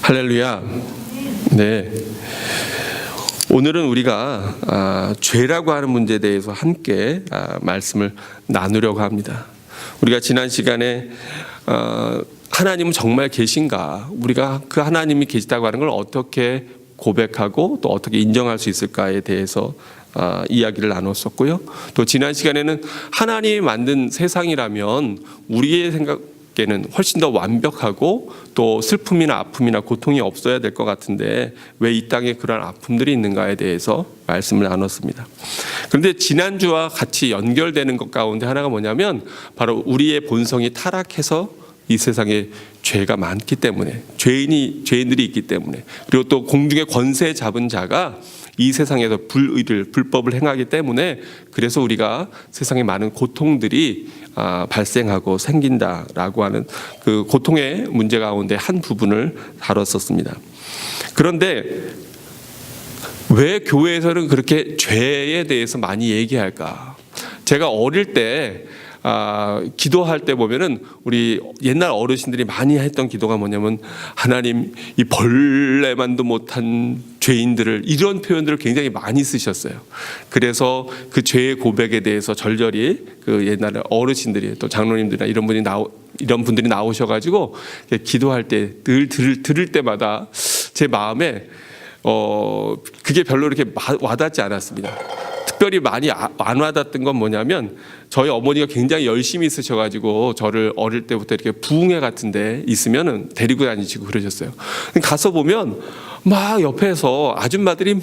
할렐루야. 네. 오늘은 우리가 죄라고 하는 문제에 대해서 함께 말씀을 나누려고 합니다. 우리가 지난 시간에 하나님은 정말 계신가, 우리가 그 하나님이 계시다고 하는 걸 어떻게 고백하고 또 어떻게 인정할 수 있을까에 대해서 이야기를 나눴었고요. 또 지난 시간에는 하나님이 만든 세상이라면 우리의 생각에는 훨씬 더 완벽하고 또 슬픔이나 아픔이나 고통이 없어야 될 것 같은데 왜 이 땅에 그런 아픔들이 있는가에 대해서 말씀을 나눴습니다. 그런데 지난주와 같이 연결되는 것 가운데 하나가 뭐냐면 바로 우리의 본성이 타락해서 이 세상에 죄가 많기 때문에, 죄인들이 있기 때문에, 그리고 또 공중의 권세 잡은 자가 이 세상에서 불법을 행하기 때문에, 그래서 우리가 세상에 많은 고통들이 발생하고 생긴다라고 하는 그 고통의 문제 가운데 한 부분을 다뤘었습니다. 그런데 왜 교회에서는 그렇게 죄에 대해서 많이 얘기할까? 제가 어릴 때 기도할 때 보면은 우리 옛날 어르신들이 많이 했던 기도가 뭐냐면, 하나님, 이 벌레만도 못한 죄인들을, 이런 표현들을 굉장히 많이 쓰셨어요. 그래서 그 죄의 고백에 대해서 절절히 그 옛날에 어르신들이, 또 장로님들이나 이런 분들이 나오셔가지고 기도할 때 늘 들을 때마다 제 마음에 그게 별로 이렇게 와닿지 않았습니다. 특별히 많이 안 와닿았던 건 뭐냐면, 저희 어머니가 굉장히 열심히 있으셔가지고 저를 어릴 때부터 이렇게 부흥회 같은 데 있으면은 데리고 다니시고 그러셨어요. 가서 보면 막 옆에서 아줌마들이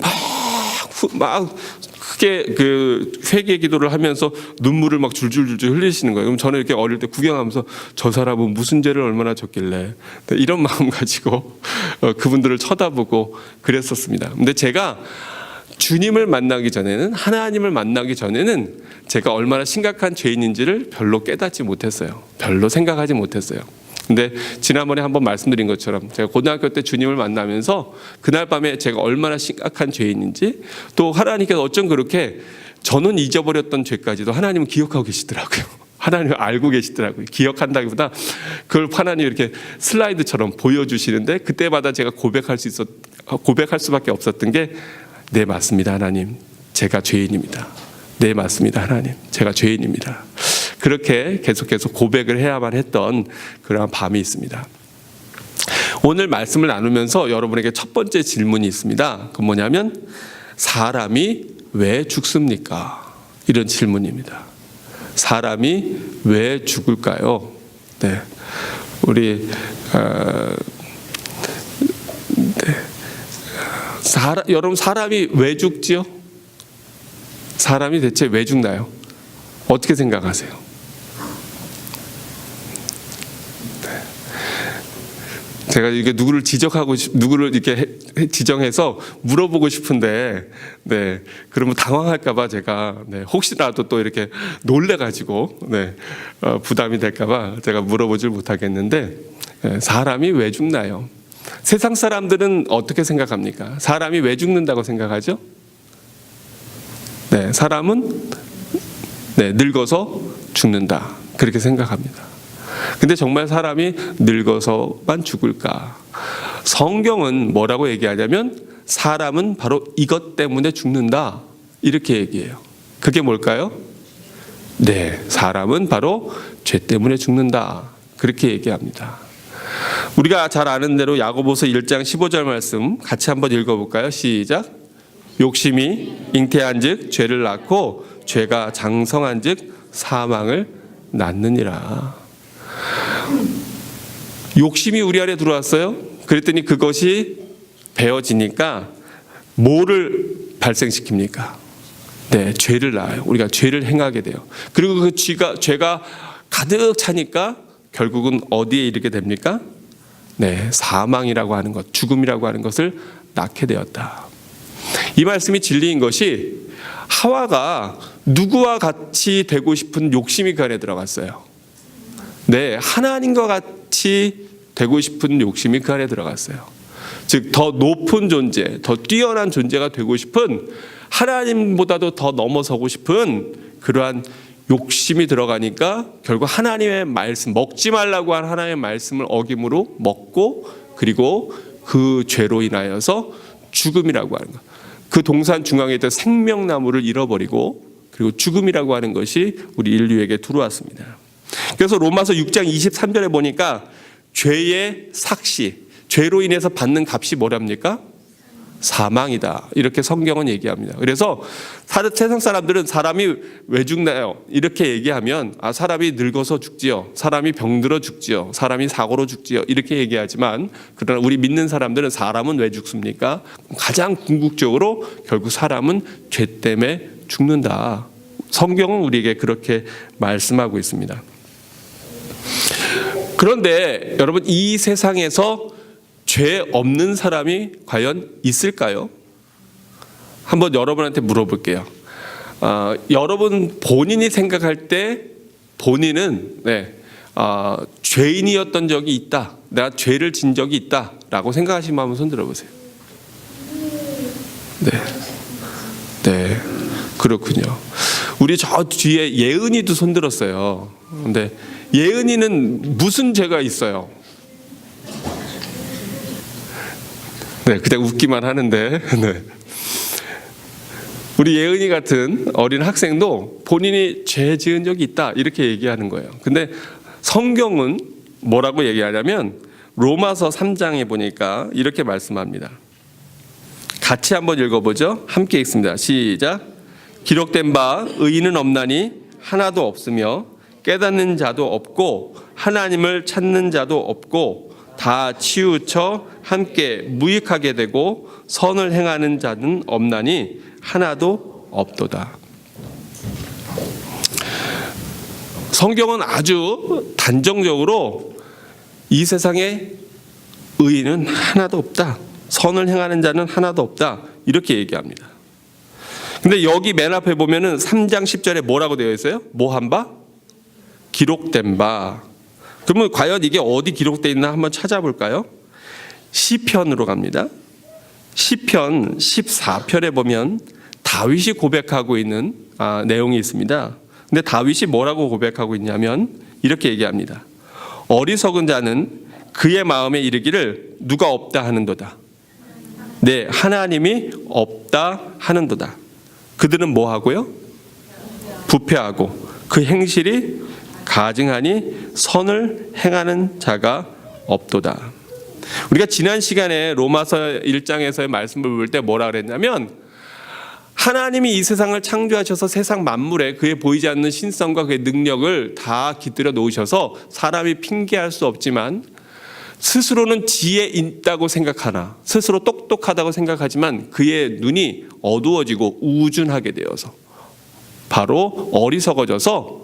막 크게 그 회개 기도를 하면서 눈물을 막 줄줄줄줄 흘리시는 거예요. 그럼 저는 이렇게 어릴 때 구경하면서 저 사람은 무슨 죄를 얼마나 졌길래, 이런 마음 가지고 그분들을 쳐다보고 그랬었습니다. 근데 제가 주님을 만나기 전에는, 하나님을 만나기 전에는 제가 얼마나 심각한 죄인인지를 별로 깨닫지 못했어요. 별로 생각하지 못했어요. 근데 지난번에 한번 말씀드린 것처럼 제가 고등학교 때 주님을 만나면서 그날 밤에 제가 얼마나 심각한 죄인인지, 또 하나님께서 어쩜 그렇게 저는 잊어버렸던 죄까지도 하나님은 기억하고 계시더라고요. 하나님을 알고 계시더라고요. 기억한다기보다 그걸 하나님이 이렇게 슬라이드처럼 보여주시는데, 그때마다 제가 고백할 수밖에 없었던 게, 네, 맞습니다, 하나님. 제가 죄인입니다. 네, 맞습니다, 하나님. 제가 죄인입니다. 그렇게 계속해서 고백을 해야만 했던 그런 밤이 있습니다. 오늘 말씀을 나누면서 여러분에게 첫 번째 질문이 있습니다. 그건 뭐냐면, 사람이 왜 죽습니까? 이런 질문입니다. 사람이 왜 죽을까요? 네, 우리 여러분, 사람이 왜 죽지요? 사람이 대체 왜 죽나요? 어떻게 생각하세요? 네. 제가 이게 누구를 이렇게 지정해서 물어보고 싶은데, 네, 그러면 당황할까봐 제가, 네, 혹시라도 또 이렇게 놀래가지고, 네, 부담이 될까봐 제가 물어보질 못하겠는데, 네, 사람이 왜 죽나요? 세상 사람들은 어떻게 생각합니까? 사람이 왜 죽는다고 생각하죠? 네, 사람은 늙어서 죽는다, 그렇게 생각합니다. 근데 정말 사람이 늙어서만 죽을까? 성경은 뭐라고 얘기하냐면, 사람은 바로 이것 때문에 죽는다, 이렇게 얘기해요. 그게 뭘까요? 네, 사람은 바로 죄 때문에 죽는다, 그렇게 얘기합니다. 우리가 잘 아는 대로 야고보서 1장 15절 말씀 같이 한번 읽어볼까요? 시작. 욕심이 잉태한즉 죄를 낳고, 죄가 장성한즉 사망을 낳느니라. 욕심이 우리 안에 들어왔어요. 그랬더니 그것이 배어지니까 뭐를 발생시킵니까? 네, 죄를 낳아요. 우리가 죄를 행하게 돼요. 그리고 그 죄가 가득 차니까 결국은 어디에 이르게 됩니까? 네, 사망이라고 하는 것, 죽음이라고 하는 것을 낳게 되었다. 이 말씀이 진리인 것이, 하와가 누구와 같이 되고 싶은 욕심이 그 안에 들어갔어요. 네, 하나님과 같이 되고 싶은 욕심이 그 안에 들어갔어요. 즉, 더 높은 존재, 더 뛰어난 존재가 되고 싶은, 하나님보다도 더 넘어서고 싶은 그러한 욕심이 들어가니까 결국 하나님의 말씀, 먹지 말라고 한 하나님의 말씀을 어김으로 먹고, 그리고 그 죄로 인하여서 죽음이라고 하는 것. 그 동산 중앙에 있던 생명나무를 잃어버리고 그리고 죽음이라고 하는 것이 우리 인류에게 들어왔습니다. 그래서 로마서 6장 23절에 보니까 죄의 삭시, 죄로 인해서 받는 값이 뭐랍니까? 사망이다. 이렇게 성경은 얘기합니다. 그래서 세상 사람들은 사람이 왜 죽나요? 이렇게 얘기하면 사람이 늙어서 죽지요. 사람이 병들어 죽지요. 사람이 사고로 죽지요. 이렇게 얘기하지만 그러나 우리 믿는 사람들은 사람은 왜 죽습니까? 가장 궁극적으로 결국 사람은 죄 때문에 죽는다. 성경은 우리에게 그렇게 말씀하고 있습니다. 그런데 여러분 이 세상에서 죄 없는 사람이 과연 있을까요? 한번 여러분한테 물어볼게요. 여러분 본인이 생각할 때 본인은 죄인이었던 적이 있다. 내가 죄를 진 적이 있다라고 생각하시면 한번 손 들어보세요. 네, 그렇군요. 우리 저 뒤에 예은이도 손 들었어요. 근데 예은이는 무슨 죄가 있어요? 네, 그냥 웃기만 하는데. 네. 우리 예은이 같은 어린 학생도 본인이 죄 지은 적이 있다 이렇게 얘기하는 거예요. 근데 성경은 뭐라고 얘기하냐면 로마서 3장에 보니까 이렇게 말씀합니다. 같이 한번 읽어보죠. 함께 읽습니다. 시작. 기록된 바 의인은 없나니 하나도 없으며 깨닫는 자도 없고 하나님을 찾는 자도 없고 다 치우쳐 함께 무익하게 되고 선을 행하는 자는 없나니 하나도 없도다. 성경은 아주 단정적으로 이 세상에 의인은 하나도 없다. 선을 행하는 자는 하나도 없다. 이렇게 얘기합니다. 근데 여기 맨 앞에 보면은 3장 10절에 뭐라고 되어 있어요? 뭐한 바? 기록된 바. 그러면 과연 이게 어디 기록되어 있나 한번 찾아볼까요? 시편으로 갑니다. 시편 14편에 보면 다윗이 고백하고 있는 내용이 있습니다. 근데 다윗이 뭐라고 고백하고 있냐면 이렇게 얘기합니다. 어리석은 자는 그의 마음에 이르기를 누가 없다 하는도다. 네, 하나님이 없다 하는도다. 그들은 뭐 하고요? 부패하고 그 행실이 가증하니 선을 행하는 자가 없도다. 우리가 지난 시간에 로마서 1장에서의 말씀을 볼 때 뭐라 그랬냐면 하나님이 이 세상을 창조하셔서 세상 만물에 그의 보이지 않는 신성과 그의 능력을 다 깃들여 놓으셔서 사람이 핑계할 수 없지만 스스로는 지혜 있다고 생각하나 스스로 똑똑하다고 생각하지만 그의 눈이 어두워지고 우준하게 되어서 바로 어리석어져서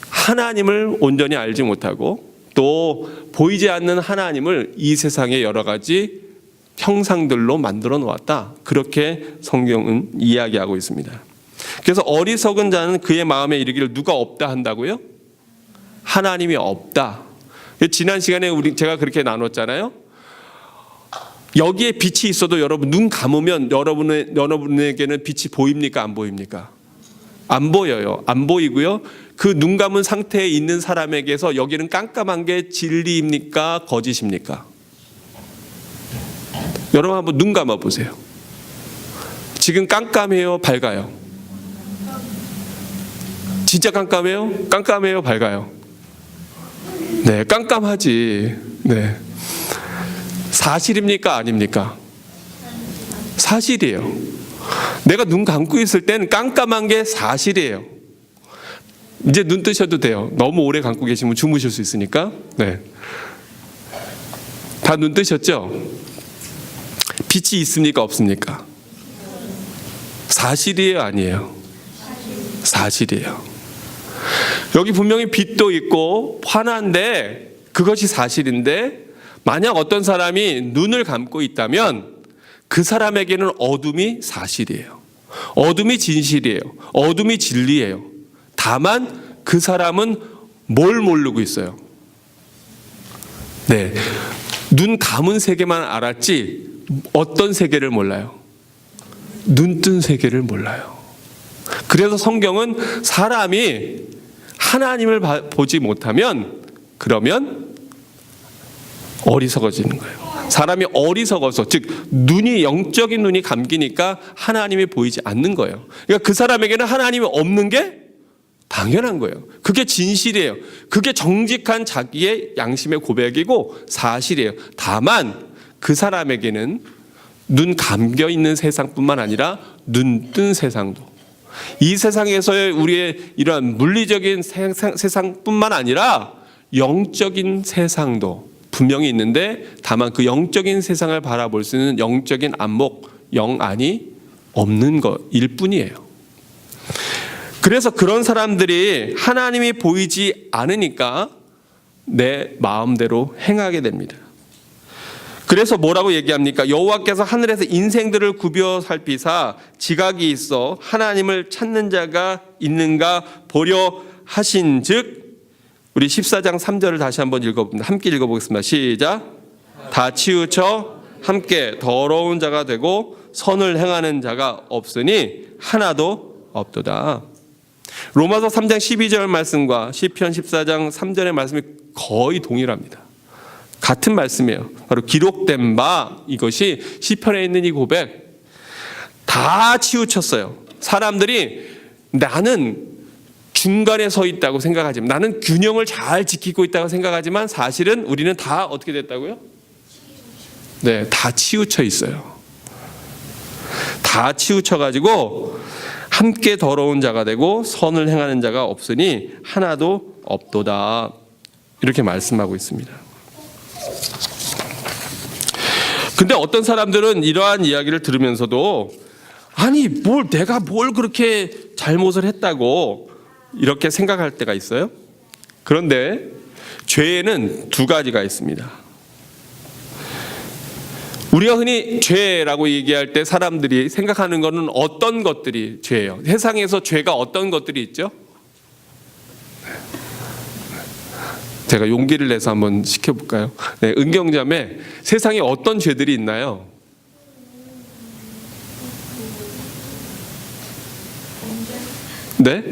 하나님을 온전히 알지 못하고 또 보이지 않는 하나님을 이 세상의 여러 가지 형상들로 만들어 놓았다. 그렇게 성경은 이야기하고 있습니다. 그래서 어리석은 자는 그의 마음에 이르기를 누가 없다 한다고요? 하나님이 없다. 지난 시간에 제가 그렇게 나눴잖아요. 여기에 빛이 있어도 여러분 눈 감으면 여러분에게는 빛이 보입니까? 안 보입니까? 안 보여요. 안 보이고요. 그 눈 감은 상태에 있는 사람에게서 여기는 깜깜한 게 진리입니까? 거짓입니까? 여러분 한번 눈 감아 보세요. 지금 깜깜해요? 밝아요? 진짜 깜깜해요? 깜깜해요? 밝아요? 네, 깜깜하지. 네. 사실입니까? 아닙니까? 사실이에요. 내가 눈 감고 있을 땐 깜깜한 게 사실이에요. 이제 눈 뜨셔도 돼요. 너무 오래 감고 계시면 주무실 수 있으니까. 네. 다 눈 뜨셨죠? 빛이 있습니까? 없습니까? 사실이에요? 아니에요? 사실이에요. 여기 분명히 빛도 있고 환한데 그것이 사실인데 만약 어떤 사람이 눈을 감고 있다면 그 사람에게는 어둠이 사실이에요. 어둠이 진실이에요. 어둠이 진리예요. 다만 그 사람은 뭘 모르고 있어요? 네, 눈 감은 세계만 알았지 어떤 세계를 몰라요? 눈 뜬 세계를 몰라요. 그래서 성경은 사람이 하나님을 보지 못하면 그러면 어리석어지는 거예요. 사람이 어리석어서, 즉 눈이, 영적인 눈이 감기니까 하나님이 보이지 않는 거예요. 그러니까 그 사람에게는 하나님이 없는 게 당연한 거예요. 그게 진실이에요. 그게 정직한 자기의 양심의 고백이고 사실이에요. 다만 그 사람에게는 눈 감겨 있는 세상뿐만 아니라 눈 뜬 세상도, 이 세상에서의 우리의 이러한 물리적인 세상뿐만 아니라 영적인 세상도 분명히 있는데, 다만 그 영적인 세상을 바라볼 수 있는 영적인 안목, 영안이 없는 것일 뿐이에요. 그래서 그런 사람들이 하나님이 보이지 않으니까 내 마음대로 행하게 됩니다. 그래서 뭐라고 얘기합니까? 여호와께서 하늘에서 인생들을 굽여 살피사 지각이 있어 하나님을 찾는 자가 있는가 보려 하신즉, 우리 14장 3절을 다시 한번 읽어봅니다. 함께 읽어보겠습니다. 시작. 다 치우쳐 함께 더러운 자가 되고 선을 행하는 자가 없으니 하나도 없도다. 로마서 3장 12절 말씀과 시편 14장 3절의 말씀이 거의 동일합니다. 같은 말씀이에요. 바로 기록된 바, 이것이 시편에 있는 이 고백, 다 치우쳤어요. 사람들이 나는 중간에 서 있다고 생각하지만, 나는 균형을 잘 지키고 있다고 생각하지만 사실은 우리는 다 어떻게 됐다고요? 네, 다 치우쳐 있어요. 다 치우쳐가지고 함께 더러운 자가 되고 선을 행하는 자가 없으니 하나도 없도다, 이렇게 말씀하고 있습니다. 근데 어떤 사람들은 이러한 이야기를 들으면서도, 아니 내가 뭘 그렇게 잘못을 했다고 이렇게 생각할 때가 있어요. 그런데 죄에는 두 가지가 있습니다. 우리가 흔히 죄라고 얘기할 때 사람들이 생각하는 것은 어떤 것들이 죄예요? 세상에서 죄가 어떤 것들이 있죠? 제가 용기를 내서 한번 시켜볼까요? 네, 은경자매, 세상에 어떤 죄들이 있나요? 네?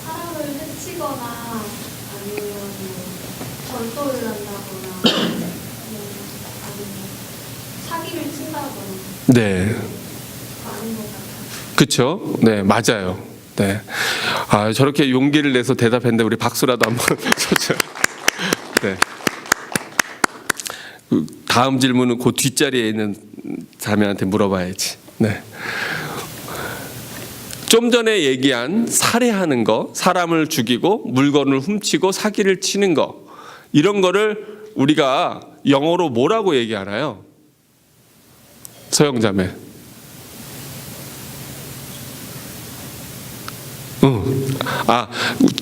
사람을 해치거나 아니면 절도를 한다거나 아니면 사기를 친다거나. 네. 아닌 것 같아요. 그렇죠? 네, 맞아요. 네. 아, 저렇게 용기를 내서 대답했는데 우리 박수라도 한번 쳐줘요. 네. 다음 질문은 그 뒷자리에 있는 자매한테 물어봐야지. 네. 좀 전에 얘기한 살해하는 거, 사람을 죽이고 물건을 훔치고 사기를 치는 거, 이런 거를 우리가 영어로 뭐라고 얘기하나요? 서영자매. 아,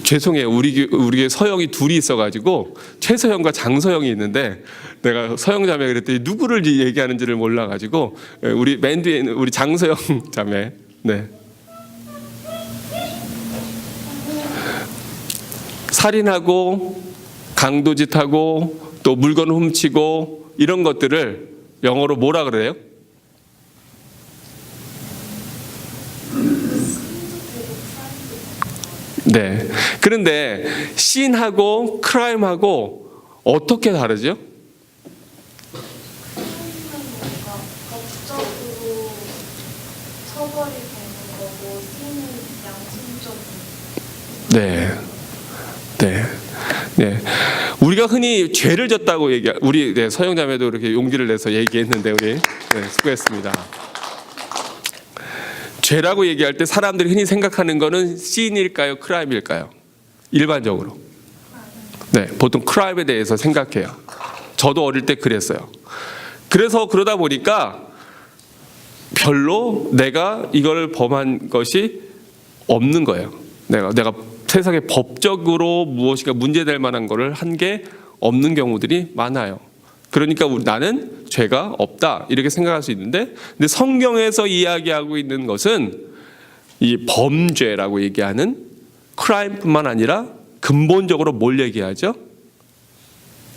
죄송해요. 우리 서영이 둘이 있어가지고 최서영과 장서영이 있는데, 내가 서영 자매 그랬더니 누구를 얘기하는지를 몰라가지고 우리 맨 뒤에 있는 우리 장서영 자매. 네. 살인하고 강도짓하고 또 물건 훔치고 이런 것들을 영어로 뭐라 그래요? 네. 그런데 신하고 크라임하고 어떻게 다르죠? 법적으로 처벌이 되는 거고, 신은 양심적으로. 네. 네. 네. 우리가 흔히 죄를 졌다고 우리 네, 서영자매도 이렇게 용기를 내서 얘기했는데, 우리 네, 수고했습니다. 죄라고 얘기할 때 사람들이 흔히 생각하는 거는 신일까요, 크라임일까요? 일반적으로. 네, 보통 크라임에 대해서 생각해요. 저도 어릴 때 그랬어요. 그래서 그러다 보니까 별로 내가 이걸 범한 것이 없는 거예요. 내가 세상에 법적으로 무엇인가 문제될 만한 거를 한 게 없는 경우들이 많아요. 그러니까 나는 죄가 없다, 이렇게 생각할 수 있는데, 근데 성경에서 이야기하고 있는 것은 이 범죄라고 얘기하는 크라임뿐만 아니라 근본적으로 뭘 얘기하죠?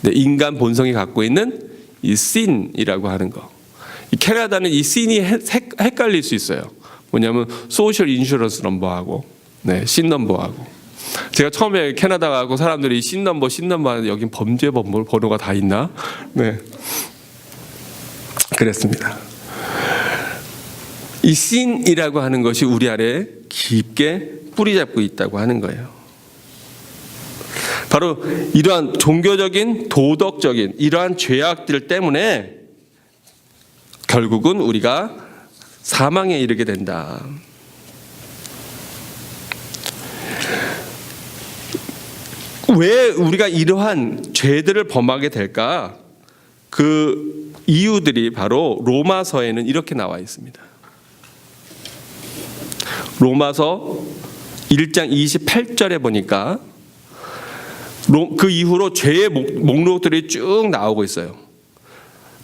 네, 인간 본성이 갖고 있는 이 sin이라고 하는 거. 이 캐나다는 이 sin이 헷갈릴 수 있어요. 뭐냐면 소셜 인슈런스 넘버하고, 네, sin 넘버하고. 제가 처음에 캐나다 가고 사람들이 씬 넘버 하는데 여긴 범죄 번호가 다 있나? 네. 그랬습니다. 이 씬이라고 하는 것이 우리 안에 깊게 뿌리 잡고 있다고 하는 거예요. 바로 이러한 종교적인 도덕적인 이러한 죄악들 때문에 결국은 우리가 사망에 이르게 된다. 왜 우리가 이러한 죄들을 범하게 될까? 그 이유들이 바로 로마서에는 이렇게 나와 있습니다. 로마서 1장 28절에 보니까 그 이후로 죄의 목록들이 쭉 나오고 있어요.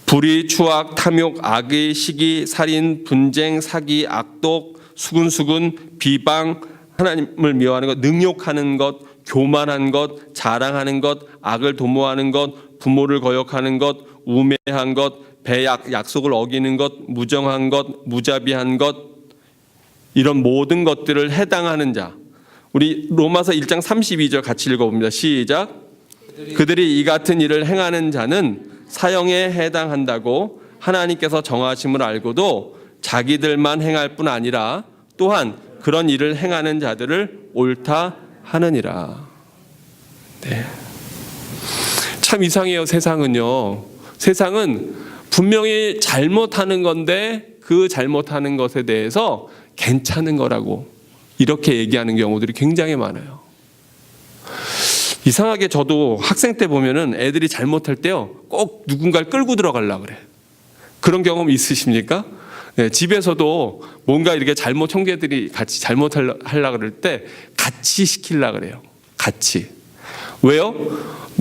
불의, 추악, 탐욕, 악의, 시기, 살인, 분쟁, 사기, 악독, 수근수근, 비방, 하나님을 미워하는 것, 능욕하는 것, 교만한 것, 자랑하는 것, 악을 도모하는 것, 부모를 거역하는 것, 우매한 것, 배약, 약속을 어기는 것, 무정한 것, 무자비한 것, 이런 모든 것들을 해당하는 자. 우리 로마서 1장 32절 같이 읽어봅니다. 시작. 그들이 이 같은 일을 행하는 자는 사형에 해당한다고 하나님께서 정하심을 알고도 자기들만 행할 뿐 아니라 또한 그런 일을 행하는 자들을 옳다 하느니라. 네. 참 이상해요. 세상은요. 세상은 분명히 잘못하는 건데 그 잘못하는 것에 대해서 괜찮은 거라고 이렇게 얘기하는 경우들이 굉장히 많아요. 이상하게 저도 학생 때 보면은 애들이 잘못할 때요 꼭 누군가를 끌고 들어가려고 그래. 그런 경험 있으십니까? 네, 집에서도 뭔가 이렇게 형제들이 같이 잘못하려고 그럴 때 같이 시키려고 그래요. 같이. 왜요?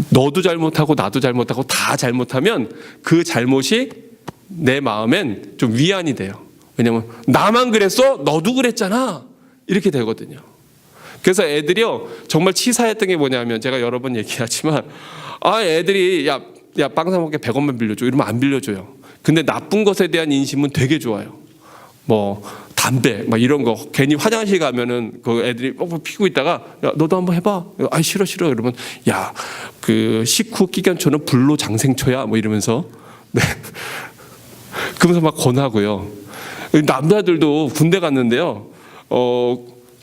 너도 잘못하고 나도 잘못하고 다 잘못하면 그 잘못이 내 마음엔 좀 위안이 돼요. 왜냐면 나만 그랬어? 너도 그랬잖아. 이렇게 되거든요. 그래서 애들이요 정말 치사했던 게 뭐냐면 제가 여러 번 얘기하지만 애들이 야 빵 사 먹게 100원만 빌려줘 이러면 안 빌려줘요. 근데 나쁜 것에 대한 인심은 되게 좋아요. 뭐 담배 막 이런 거 괜히 화장실 가면은 그 애들이 피고 있다가 야 너도 한번 해봐. 싫어 이러면 야 그 식후 끼견초는 불로 장생초야 뭐 이러면서 네. 그러면서 막 권하고요. 남자들도 군대 갔는데요.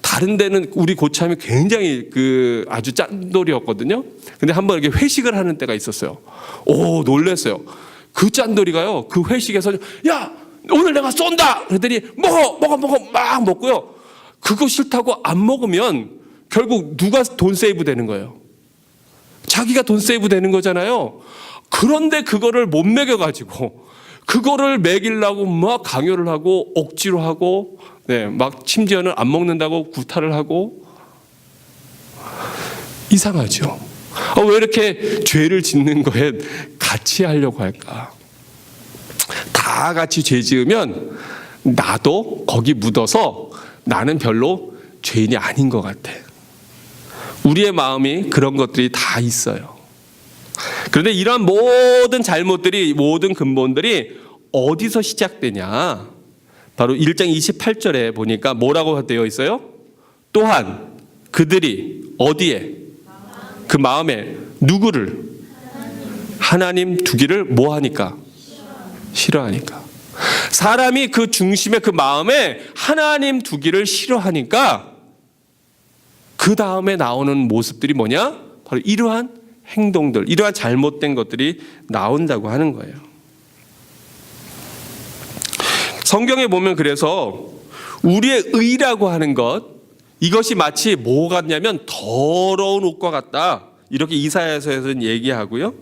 다른 데는 우리 고참이 굉장히 아주 짠돌이었거든요. 근데 한번 이렇게 회식을 하는 때가 있었어요. 놀랬어요. 그 짠돌이가요. 그 회식에서 야 오늘 내가 쏜다. 그랬더니 먹어 막 먹고요. 그거 싫다고 안 먹으면 결국 누가 돈 세이브 되는 거예요. 자기가 돈 세이브 되는 거잖아요. 그런데 그거를 못 먹여가지고 그거를 먹이려고 막 강요를 하고 억지로 하고 네, 막 심지어는 안 먹는다고 구타를 하고 이상하죠. 왜 이렇게 죄를 짓는 거에 같이 하려고 할까? 다 같이 죄 지으면 나도 거기 묻어서 나는 별로 죄인이 아닌 것 같아. 우리의 마음이 그런 것들이 다 있어요. 그런데 이런 모든 잘못들이 모든 근본들이 어디서 시작되냐? 바로 1장 28절에 보니까 뭐라고 되어 있어요? 또한 그들이 어디에? 그 마음에 누구를? 하나님 두기를 뭐하니까? 싫어하니까. 사람이 그 중심에 그 마음에 하나님 두기를 싫어하니까 그 다음에 나오는 모습들이 뭐냐? 바로 이러한 행동들, 이러한 잘못된 것들이 나온다고 하는 거예요. 성경에 보면 그래서 우리의 의라고 하는 것, 이것이 마치 뭐 같냐면 더러운 옷과 같다. 이렇게 이사야서에서는 얘기하고요.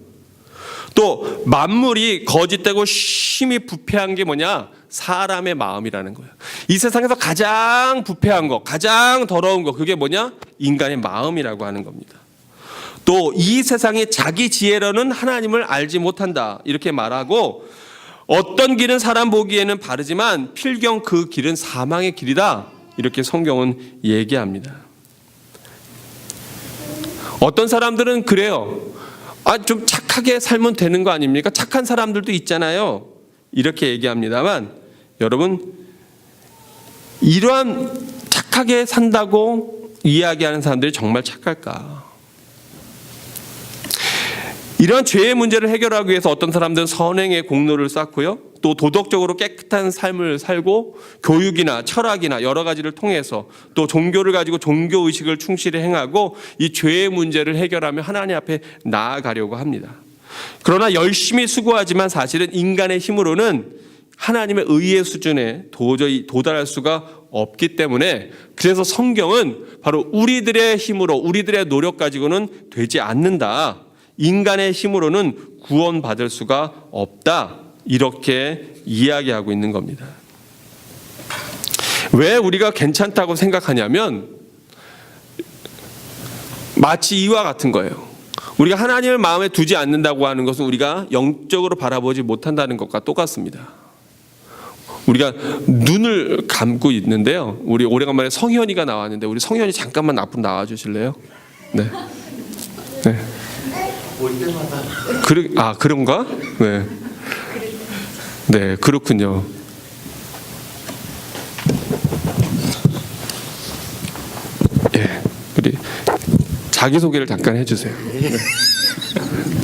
또 만물이 거짓되고 심히 부패한 게 뭐냐? 사람의 마음이라는 거예요. 이 세상에서 가장 부패한 거, 가장 더러운 거, 그게 뭐냐? 인간의 마음이라고 하는 겁니다. 또 이 세상이 자기 지혜로는 하나님을 알지 못한다. 이렇게 말하고 어떤 길은 사람 보기에는 바르지만 필경 그 길은 사망의 길이다. 이렇게 성경은 얘기합니다. 어떤 사람들은 그래요. 좀 착하게 살면 되는 거 아닙니까? 착한 사람들도 있잖아요. 이렇게 얘기합니다만 여러분 이러한 착하게 산다고 이야기하는 사람들이 정말 착할까? 이런 죄의 문제를 해결하기 위해서 어떤 사람들은 선행의 공로를 쌓고요, 또 도덕적으로 깨끗한 삶을 살고 교육이나 철학이나 여러 가지를 통해서 또 종교를 가지고 종교의식을 충실히 행하고 이 죄의 문제를 해결하며 하나님 앞에 나아가려고 합니다. 그러나 열심히 수고하지만 사실은 인간의 힘으로는 하나님의 의의 수준에 도저히 도달할 수가 없기 때문에, 그래서 성경은 바로 우리들의 힘으로 우리들의 노력 가지고는 되지 않는다, 인간의 힘으로는 구원받을 수가 없다, 이렇게 이야기하고 있는 겁니다. 왜 우리가 괜찮다고 생각하냐면 마치 이와 같은 거예요. 우리가 하나님을 마음에 두지 않는다고 하는 것은 우리가 영적으로 바라보지 못한다는 것과 똑같습니다. 우리가 눈을 감고 있는데요, 우리 오래간만에 성현이가 나왔는데 우리 성현이 잠깐만 앞으로 나와 주실래요? 네. 네. 볼 때마다 그런가? 네. 네, 그렇군요. 예, 우리 자기 소개를 잠깐 해주세요. 네.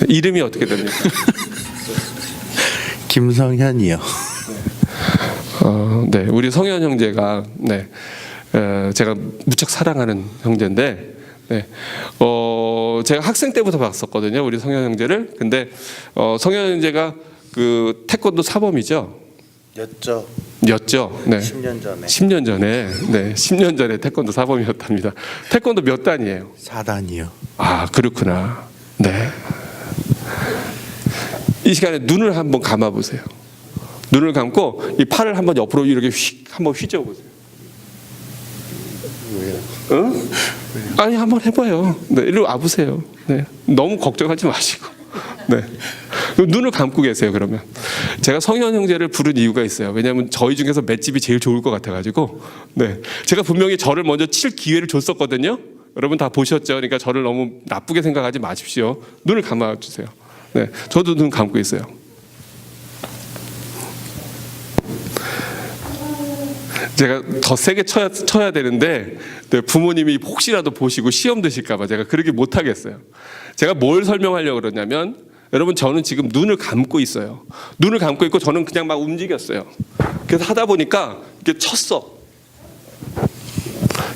이름이 어떻게 됩니까? 김성현이요. 네, 우리 성현 형제가 제가 무척 사랑하는 형제인데, 제가 학생 때부터 봤었거든요, 우리 성현 형제를. 근데 성현 형제가 그 태권도 사범이죠. 였죠. 네. 10년 전에. 10년 전에, 10년 전에 태권도 사범이었답니다. 태권도 몇 단이에요? 4단이요. 아, 그렇구나. 네. 이 시간에 눈을 한번 감아 보세요. 눈을 감고 이 팔을 한번 옆으로 이렇게 한번 휘저어 보세요. 왜요? 아니, 한번 해봐요. 네, 이리 와 보세요. 네, 너무 걱정하지 마시고. 네, 눈을 감고 계세요. 그러면 제가 성현 형제를 부른 이유가 있어요. 왜냐하면 저희 중에서 맷집이 제일 좋을 것 같아가지고. 네, 제가 분명히 저를 먼저 칠 기회를 줬었거든요. 여러분 다 보셨죠? 그러니까 저를 너무 나쁘게 생각하지 마십시오. 눈을 감아 주세요. 네, 저도 눈 감고 있어요. 제가 더 세게 쳐야 되는데, 부모님이 혹시라도 보시고 시험 드실까봐 제가 그렇게 못하겠어요. 제가 뭘 설명하려고 그러냐면, 여러분, 저는 지금 눈을 감고 있어요. 눈을 감고 있고 저는 그냥 막 움직였어요. 그래서 하다 보니까 이렇게 쳤어.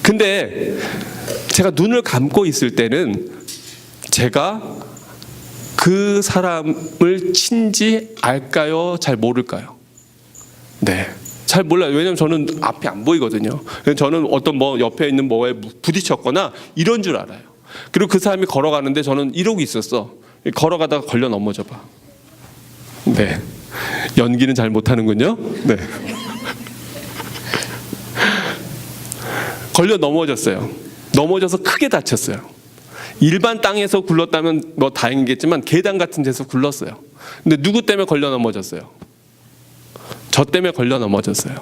근데 제가 눈을 감고 있을 때는 제가 그 사람을 친지 알까요? 잘 모를까요? 네. 잘 몰라요. 왜냐면 저는 앞이 안 보이거든요. 저는 어떤 옆에 있는 뭐에 부딪혔거나 이런 줄 알아요. 그리고 그 사람이 걸어가는데 저는 이러고 있었어. 걸어가다가 걸려 넘어져 봐. 네. 연기는 잘 못하는군요. 네. 걸려 넘어졌어요. 넘어져서 크게 다쳤어요. 일반 땅에서 굴렀다면 뭐 다행이겠지만 계단 같은 데서 굴렀어요. 근데 누구 때문에 걸려 넘어졌어요? 저 때문에 걸려 넘어졌어요.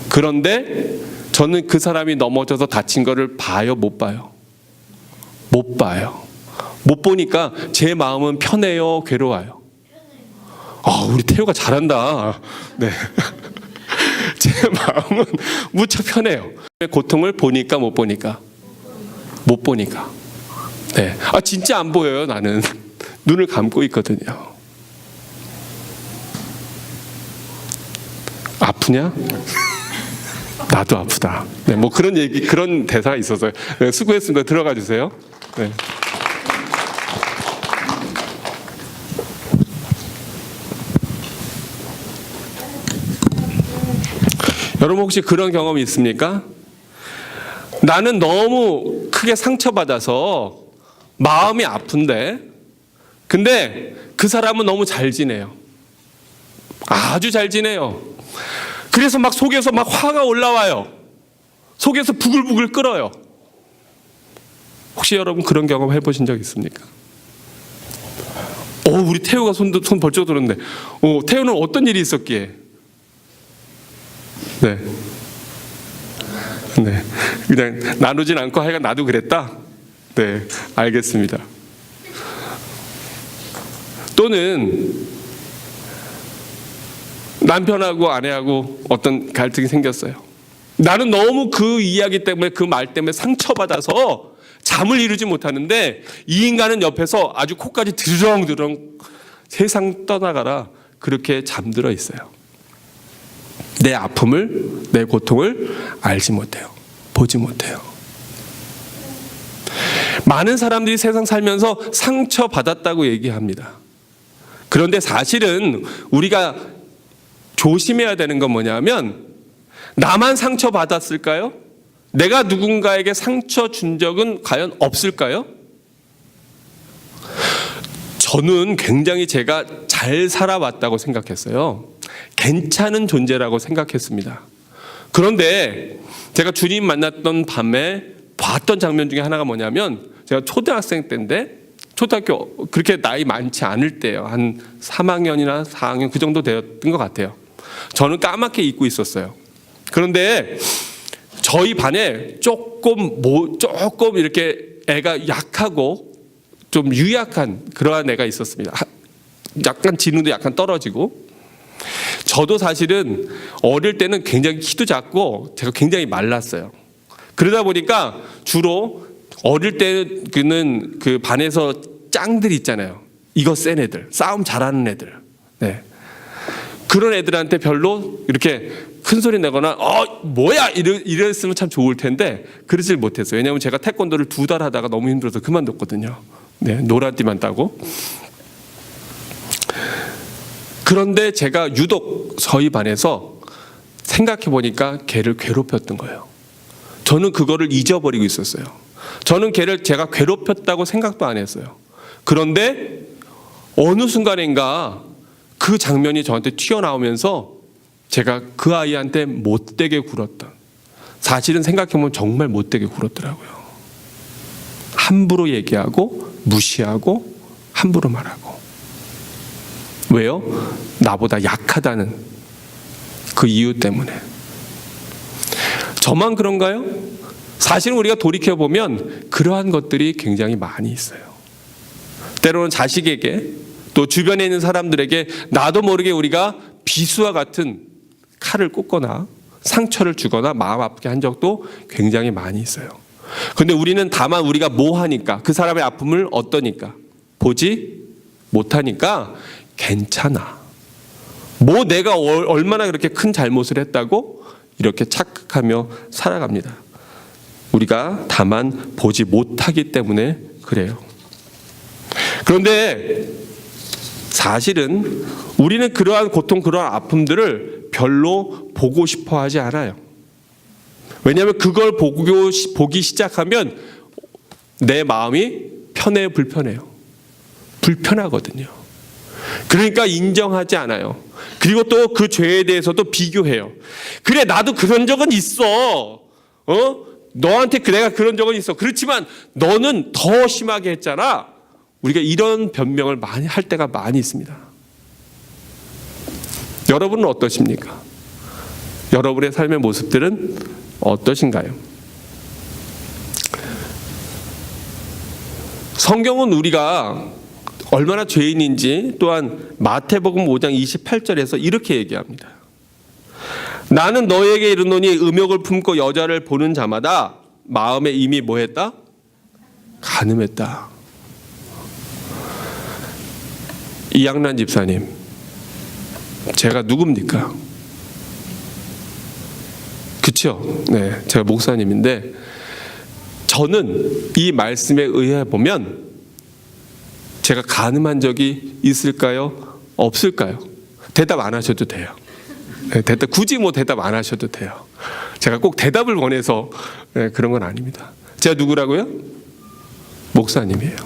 그런데 저는 그 사람이 넘어져서 다친 거를 봐요, 못 봐요? 못 봐요. 못 보니까 제 마음은 편해요, 괴로워요? 우리 태우가 잘한다. 네. 제 마음은 무척 편해요. 고통을 보니까 못 보니까? 못 보니까. 네. 진짜 안 보여요, 나는. 눈을 감고 있거든요. 아프냐? 나도 아프다. 네, 뭐 그런 대사가 있어서요. 네, 수고했습니다. 들어가 주세요. 네. 여러분 혹시 그런 경험이 있습니까? 나는 너무 크게 상처받아서 마음이 아픈데, 근데 그 사람은 너무 잘 지내요. 아주 잘 지내요. 그래서 막 속에서 막 화가 올라와요. 속에서 부글부글 끓어요. 혹시 여러분 그런 경험 해보신 적 있습니까? 우리 태우가 손 벌쩍 들었는데, 태우는 어떤 일이 있었기에? 네. 그냥 나누진 않고 하여간 나도 그랬다? 네, 알겠습니다. 또는 남편하고 아내하고 어떤 갈등이 생겼어요. 나는 너무 그 이야기 때문에, 그 말 때문에 상처받아서 잠을 이루지 못하는데 이 인간은 옆에서 아주 코까지 드렁드렁 세상 떠나가라 그렇게 잠들어 있어요. 내 아픔을, 내 고통을 알지 못해요. 보지 못해요. 많은 사람들이 세상 살면서 상처받았다고 얘기합니다. 그런데 사실은 우리가 조심해야 되는 건 뭐냐면, 나만 상처받았을까요? 내가 누군가에게 상처 준 적은 과연 없을까요? 저는 굉장히 제가 잘 살아왔다고 생각했어요. 괜찮은 존재라고 생각했습니다. 그런데 제가 주님 만났던 밤에 봤던 장면 중에 하나가 뭐냐면, 제가 초등학생 때인데, 초등학교 그렇게 나이 많지 않을 때예요. 한 3학년이나 4학년 그 정도 되었던 것 같아요. 저는 까맣게 잊고 있었어요. 그런데 저희 반에 조금 이렇게 애가 약하고 좀 유약한 그러한 애가 있었습니다. 약간 지능도 약간 떨어지고. 저도 사실은 어릴 때는 굉장히 키도 작고 제가 굉장히 말랐어요. 그러다 보니까 주로 어릴 때는 그 반에서 짱들 있잖아요. 이거 센 애들, 싸움 잘하는 애들. 네. 그런 애들한테 별로 이렇게 큰 소리 내거나 뭐야 이랬으면 참 좋을 텐데 그러질 못했어요. 왜냐하면 제가 태권도를 2달 하다가 너무 힘들어서 그만뒀거든요. 네, 노란띠만 따고. 그런데 제가 유독 저희 반에서 생각해 보니까 걔를 괴롭혔던 거예요. 저는 그거를 잊어버리고 있었어요. 저는 걔를 제가 괴롭혔다고 생각도 안 했어요. 그런데 어느 순간인가 그 장면이 저한테 튀어나오면서 제가 그 아이한테 못되게 굴었던, 사실은 생각해보면 정말 못되게 굴었더라고요. 함부로 얘기하고 무시하고 함부로 말하고. 왜요? 나보다 약하다는 그 이유 때문에. 저만 그런가요? 사실은 우리가 돌이켜보면 그러한 것들이 굉장히 많이 있어요. 때로는 자식에게, 또 주변에 있는 사람들에게 나도 모르게 우리가 비수와 같은 칼을 꽂거나 상처를 주거나 마음 아프게 한 적도 굉장히 많이 있어요. 그런데 우리는 다만 우리가 뭐 하니까, 그 사람의 아픔을 어떠니까, 보지 못하니까 괜찮아. 뭐 내가 얼마나 그렇게 큰 잘못을 했다고 이렇게 착각하며 살아갑니다. 우리가 다만 보지 못하기 때문에 그래요. 그런데 사실은 우리는 그러한 고통, 그러한 아픔들을 별로 보고 싶어 하지 않아요. 왜냐하면 그걸 보기 시작하면 내 마음이 편해요, 불편해요? 불편하거든요. 그러니까 인정하지 않아요. 그리고 또 그 죄에 대해서도 비교해요. 그래, 나도 그런 적은 있어. 너한테 내가 그런 적은 있어. 그렇지만 너는 더 심하게 했잖아. 우리가 이런 변명을 많이 할 때가 많이 있습니다. 여러분은 어떠십니까? 여러분의 삶의 모습들은 어떠신가요? 성경은 우리가 얼마나 죄인인지 또한 마태복음 5장 28절에서 이렇게 얘기합니다. 나는 너에게 이르노니 음욕을 품고 여자를 보는 자마다 마음에 이미 뭐했다? 간음했다. 이양란 집사님, 제가 누굽니까? 그렇죠? 네, 제가 목사님인데 저는 이 말씀에 의해 보면 제가 간음한 적이 있을까요? 없을까요? 대답 안 하셔도 돼요. 네, 굳이 대답 안 하셔도 돼요. 제가 꼭 대답을 원해서 그런 건 아닙니다. 제가 누구라고요? 목사님이에요.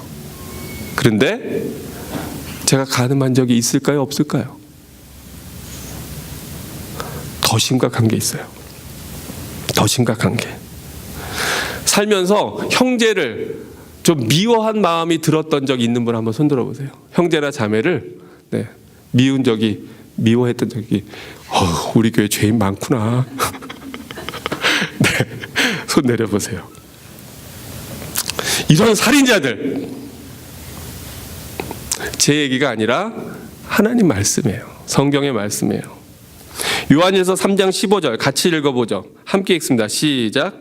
그런데 제가 간음한 적이 있을까요? 없을까요? 더 심각한 게 있어요. 더 심각한 게. 살면서 형제를 좀 미워한 마음이 들었던 적이 있는 분 한번 손 들어보세요. 형제나 자매를 미워했던 적이, 우리 교회 죄인 많구나. 네, 손 내려보세요. 이런 살인자들, 제 얘기가 아니라 하나님 말씀이에요. 성경의 말씀이에요. 요한일서 3장 15절 같이 읽어보죠. 함께 읽습니다. 시작.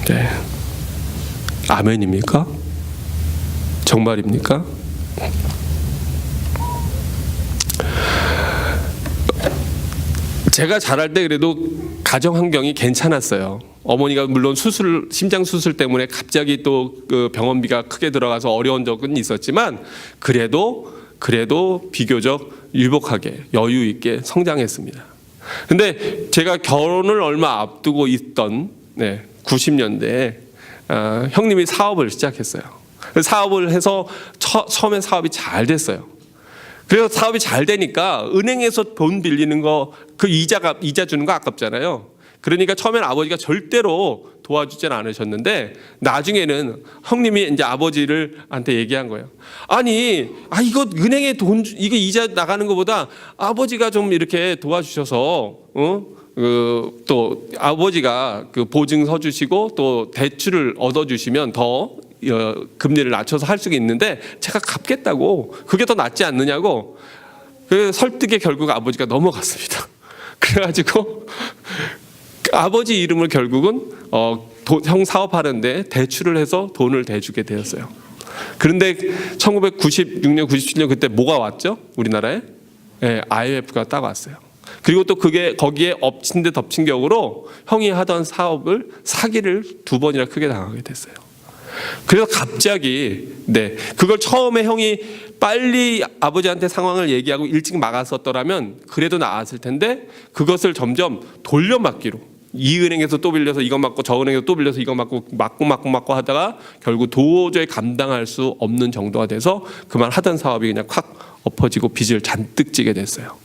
네. 아멘입니까? 정말입니까? 제가 자랄 때 그래도 가정 환경이 괜찮았어요. 어머니가 물론 심장 수술 때문에 갑자기 또 그 병원비가 크게 들어가서 어려운 적은 있었지만 그래도 비교적 유복하게 여유 있게 성장했습니다. 근데 제가 결혼을 얼마 앞두고 있던 90년대에 형님이 사업을 시작했어요. 사업을 해서 처음에 사업이 잘 됐어요. 그래서 사업이 잘 되니까 은행에서 돈 빌리는 거 그 이자 주는 거 아깝잖아요. 그러니까 처음에는 아버지가 절대로 도와주지는 않으셨는데 나중에는 형님이 이제 아버지한테 얘기한 거예요. 아니, 이거 은행에 이거 이자 나가는 것보다 아버지가 좀 이렇게 도와주셔서, 또 아버지가 그 보증서 주시고 또 대출을 얻어주시면 더 금리를 낮춰서 할 수가 있는데 제가 갚겠다고, 그게 더 낫지 않느냐고. 그 설득에 결국 아버지가 넘어갔습니다. 그래가지고 아버지 이름을 결국은 형 사업하는데 대출을 해서 돈을 대주게 되었어요. 그런데 1996년, 97년 그때 뭐가 왔죠? 우리나라에? IMF가 딱 왔어요. 그리고 또 그게 거기에 엎친 데 덮친 격으로 형이 하던 사업을 사기를 2번이나 크게 당하게 됐어요. 그래서 갑자기 그걸 처음에 형이 빨리 아버지한테 상황을 얘기하고 일찍 막았었더라면 그래도 나았을 텐데 그것을 점점 돌려막기로 이 은행에서 또 빌려서 이거 맞고 저 은행에서 또 빌려서 이거 맞고 하다가 결국 도저히 감당할 수 없는 정도가 돼서 그만 하던 사업이 그냥 확 엎어지고 빚을 잔뜩 지게 됐어요.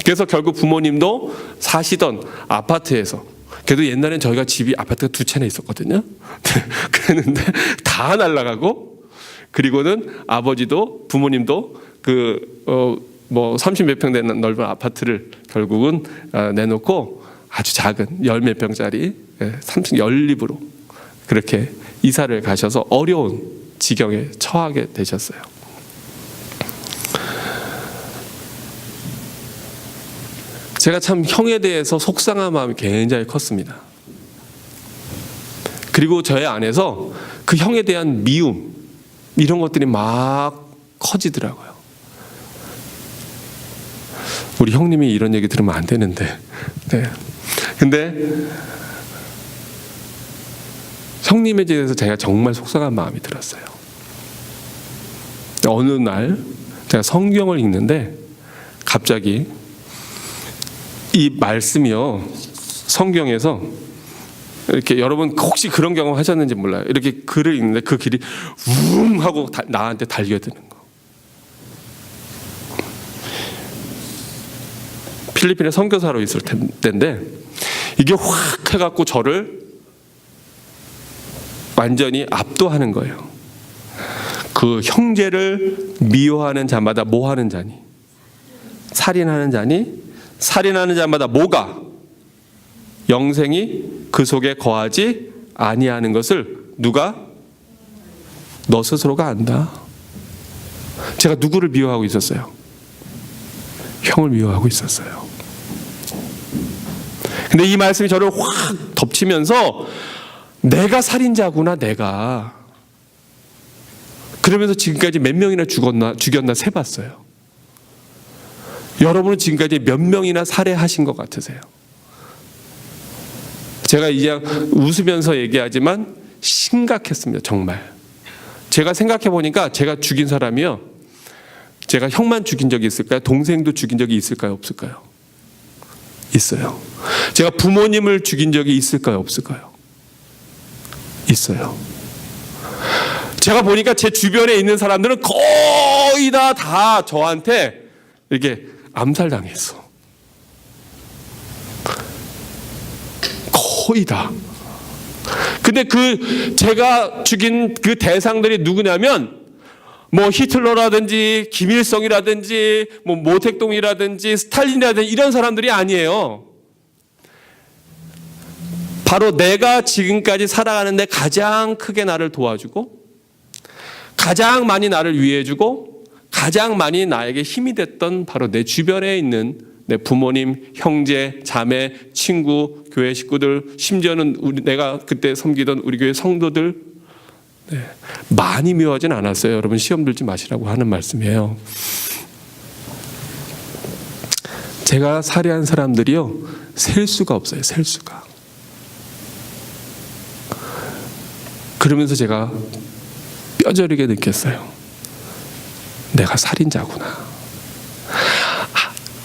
그래서 결국 부모님도 사시던 아파트에서, 그래도 옛날엔 저희가 집이 아파트가 2채나 있었거든요. 그랬는데 다 날아가고, 그리고는 아버지도 부모님도 30 몇 평 되는 넓은 아파트를 결국은 내놓고 아주 작은 10 몇 평짜리 3층 연립으로 그렇게 이사를 가셔서 어려운 지경에 처하게 되셨어요. 제가 참 형에 대해서 속상한 마음이 굉장히 컸습니다. 그리고 저의 안에서 그 형에 대한 미움, 이런 것들이 막 커지더라고요. 우리 형님이 이런 얘기 들으면 안 되는데. 근데 형님에 대해서 제가 정말 속상한 마음이 들었어요. 어느 날 제가 성경을 읽는데 갑자기 이 말씀이요, 성경에서 이렇게, 여러분 혹시 그런 경험 하셨는지 몰라요. 이렇게 글을 읽는데 그 길이 웅 하고 나한테 달려드는 거. 필리핀에 선교사로 있을 때인데 이게 확 해갖고 저를 완전히 압도하는 거예요. 그 형제를 미워하는 자마다 뭐 하는 자니? 살인하는 자니? 살인하는 자마다 뭐가? 영생이 그 속에 거하지 아니하는 것을 누가? 너 스스로가 안다. 제가 누구를 미워하고 있었어요? 형을 미워하고 있었어요. 근데 이 말씀이 저를 확 덮치면서 내가 살인자구나, 내가. 그러면서 지금까지 몇 명이나 죽였나 세봤어요. 여러분은 지금까지 몇 명이나 살해하신 것 같으세요? 제가 이제 웃으면서 얘기하지만 심각했습니다. 정말. 제가 생각해 보니까 제가 죽인 사람이요, 제가 형만 죽인 적이 있을까요? 동생도 죽인 적이 있을까요? 없을까요? 있어요. 제가 부모님을 죽인 적이 있을까요? 없을까요? 있어요. 제가 보니까 제 주변에 있는 사람들은 거의 다 저한테 이렇게 암살당했어. 거의 다. 근데 제가 죽인 그 대상들이 누구냐면 뭐 히틀러라든지 김일성이라든지 뭐 모택동이라든지 스탈린이라든지 이런 사람들이 아니에요. 바로 내가 지금까지 살아가는데 가장 크게 나를 도와주고 가장 많이 나를 위해주고 가장 많이 나에게 힘이 됐던 바로 내 주변에 있는 내 부모님, 형제, 자매, 친구, 교회 식구들, 심지어는 내가 그때 섬기던 우리 교회 성도들, 많이 미워하진 않았어요. 여러분 시험 들지 마시라고 하는 말씀이에요. 제가 살해한 사람들이요, 셀 수가 없어요. 셀 수가. 그러면서 제가 뼈저리게 느꼈어요. 내가 살인자구나.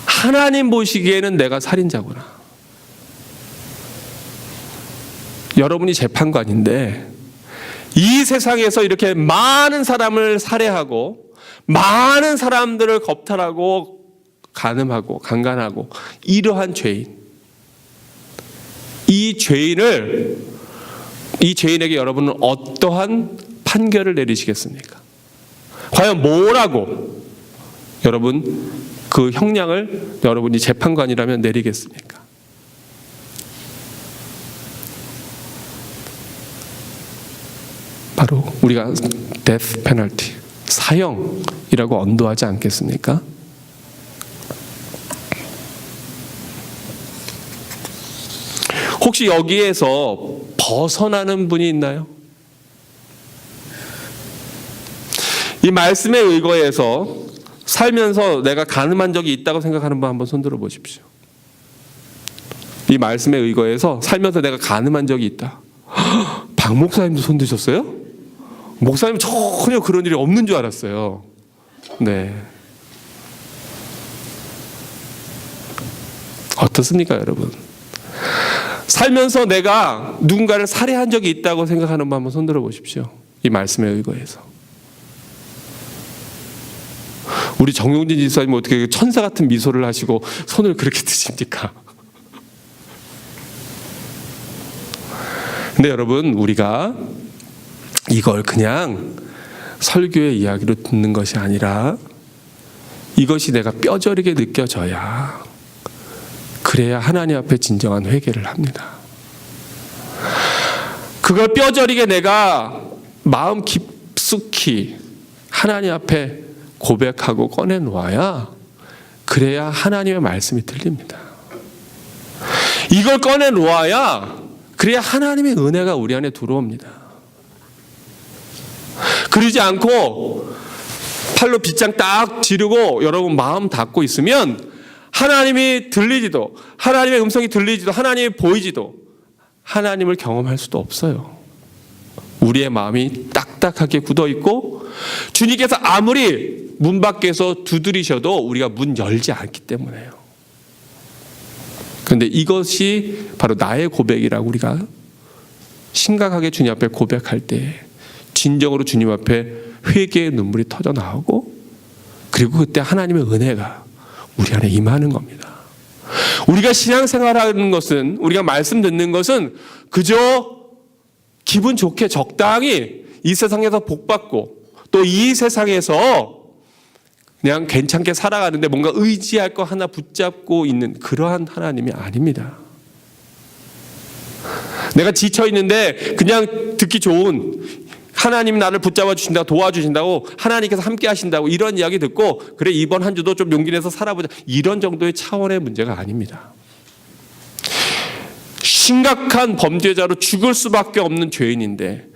하나님 보시기에는 내가 살인자구나. 여러분이 재판관인데 이 세상에서 이렇게 많은 사람을 살해하고 많은 사람들을 겁탈하고 간음하고 강간하고 이러한 죄인, 이 죄인에게 여러분은 어떠한 판결을 내리시겠습니까? 과연 뭐라고 여러분 그 형량을 여러분이 재판관이라면 내리겠습니까? 바로 우리가 death penalty, 사형이라고 언도하지 않겠습니까? 혹시 여기에서 벗어나는 분이 있나요? 이 말씀에 의거해서 살면서 내가 간음한 적이 있다고 생각하는 분 한번 손들어 보십시오. 이 말씀에 의거해서 살면서 내가 간음한 적이 있다. 박 목사님도 손 드셨어요? 목사님 전혀 그런 일이 없는 줄 알았어요. 네. 어떻습니까, 여러분? 살면서 내가 누군가를 살해한 적이 있다고 생각하는 분 한번 손들어 보십시오. 이 말씀에 의거해서. 우리 정용진 지사님 어떻게 천사 같은 미소를 하시고 손을 그렇게 드십니까? 근데 여러분, 우리가 이걸 그냥 설교의 이야기로 듣는 것이 아니라 이것이 내가 뼈저리게 느껴져야, 그래야 하나님 앞에 진정한 회개를 합니다. 그걸 뼈저리게 내가 마음 깊숙이 하나님 앞에 고백하고 꺼내놓아야, 그래야 하나님의 말씀이 들립니다. 이걸 꺼내놓아야, 그래야 하나님의 은혜가 우리 안에 들어옵니다. 그러지 않고 팔로 빗장 딱 지르고 여러분 마음 닫고 있으면 하나님이 들리지도, 하나님의 음성이 들리지도, 하나님이 보이지도, 하나님을 경험할 수도 없어요. 우리의 마음이 딱딱하게 굳어있고 주님께서 아무리 문 밖에서 두드리셔도 우리가 문 열지 않기 때문에요. 그런데 이것이 바로 나의 고백이라고 우리가 심각하게 주님 앞에 고백할 때 진정으로 주님 앞에 회개의 눈물이 터져 나오고, 그리고 그때 하나님의 은혜가 우리 안에 임하는 겁니다. 우리가 신앙생활하는 것은, 우리가 말씀 듣는 것은 그저 기분 좋게 적당히 이 세상에서 복받고 또 이 세상에서 그냥 괜찮게 살아가는데 뭔가 의지할 거 하나 붙잡고 있는 그러한 하나님이 아닙니다. 내가 지쳐 있는데 그냥 듣기 좋은, 하나님 나를 붙잡아 주신다고, 도와주신다고, 하나님께서 함께 하신다고 이런 이야기 듣고 그래 이번 한 주도 좀 용기 내서 살아보자, 이런 정도의 차원의 문제가 아닙니다. 심각한 범죄자로 죽을 수밖에 없는 죄인인데